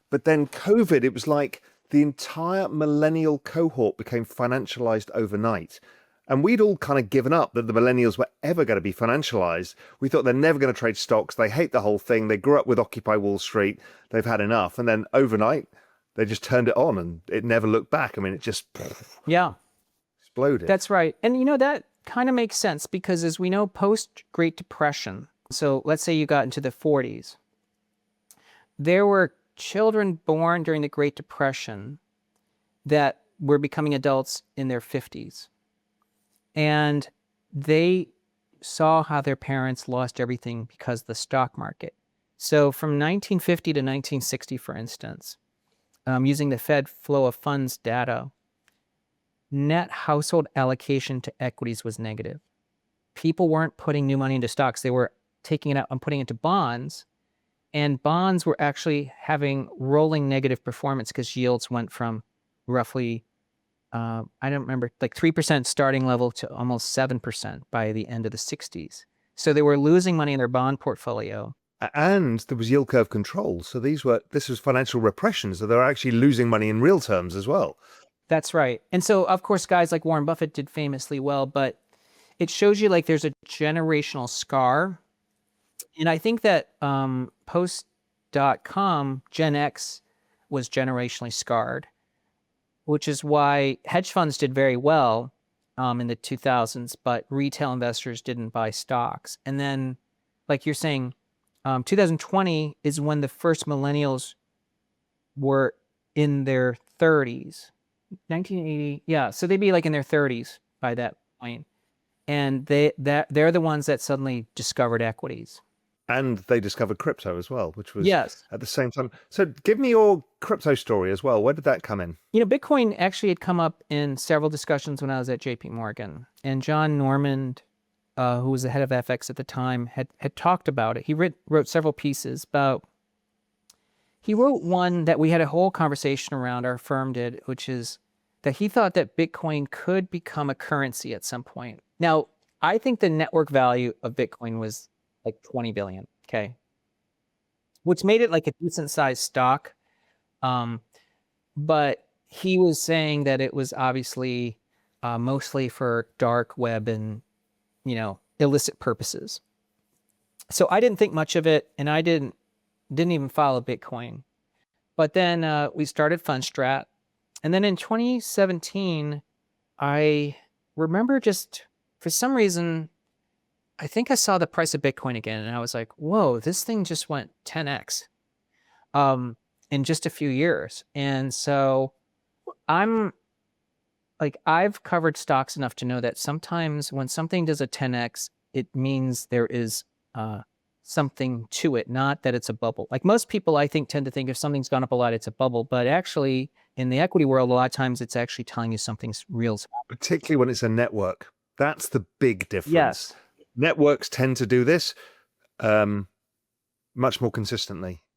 But then COVID, it was like the entire millennial cohort became financialized overnight. And we'd all kind of given up that the millennials were ever going to be financialized. We thought they're never going to trade stocks. They hate the whole thing. They grew up with Occupy Wall Street. They've had enough. And then overnight, they just turned it on and it never looked back. I mean, it just Yeah, exploded. that's right. And you know, that kind of makes sense because as we know, post Great Depression, so let's say you got into the 40s, there were children born during the Great Depression that were becoming adults in their 50s. And they saw how their parents lost everything because of the stock market. So from 1950 to 1960, for instance, using the Fed flow of funds data, net household allocation to equities was negative. People weren't putting new money into stocks. They were taking it out and putting it into bonds. And bonds were actually having rolling negative performance because yields went from roughly I don't remember, like 3% starting level to almost 7% by the end of the 60s. So they were losing money in their bond portfolio. And there was yield curve control. So this was financial repression. So they're actually losing money in real terms as well. That's right. And so, of course, guys like Warren Buffett did famously well, but it shows you like there's a generational scar. And I think that post.com, Gen X was generationally scarred, which is why hedge funds did very well in the 2000s, but retail investors didn't buy stocks. And then, like you're saying, 2020 is when the first millennials were in their 30s. 1980, yeah. So they'd be like in their 30s by that point, and they're the ones that suddenly discovered equities. And they discovered crypto as well, which was Yes. at the same time. So give me your crypto story as well. Where did that come in? You know, Bitcoin actually had come up in several discussions when I was at JP Morgan, and John Normand, who was the head of FX at the time, had talked about it. He wrote several pieces about. He wrote one that we had a whole conversation around, our firm did, which is that he thought that Bitcoin could become a currency at some point. Now, I think the network value of Bitcoin was like 20 billion, okay? Which made it like a decent sized stock. But he was saying that it was obviously mostly for dark web and, you know, illicit purposes. So I didn't think much of it, and I didn't even follow Bitcoin. But then we started Fundstrat. And then in 2017, I remember just for some reason, I think I saw the price of Bitcoin again, and I was like, whoa, this thing just went 10x in just a few years. And so I'm like, I've covered stocks enough to know that sometimes when something does a 10x, it means there is something to it, not that it's a bubble. Like most people, I think, tend to think if something's gone up a lot, it's a bubble. But actually, in the equity world, a lot of times it's actually telling you something's real. Particularly when it's a network. That's the big difference. Yes. Networks tend to do this much more consistently.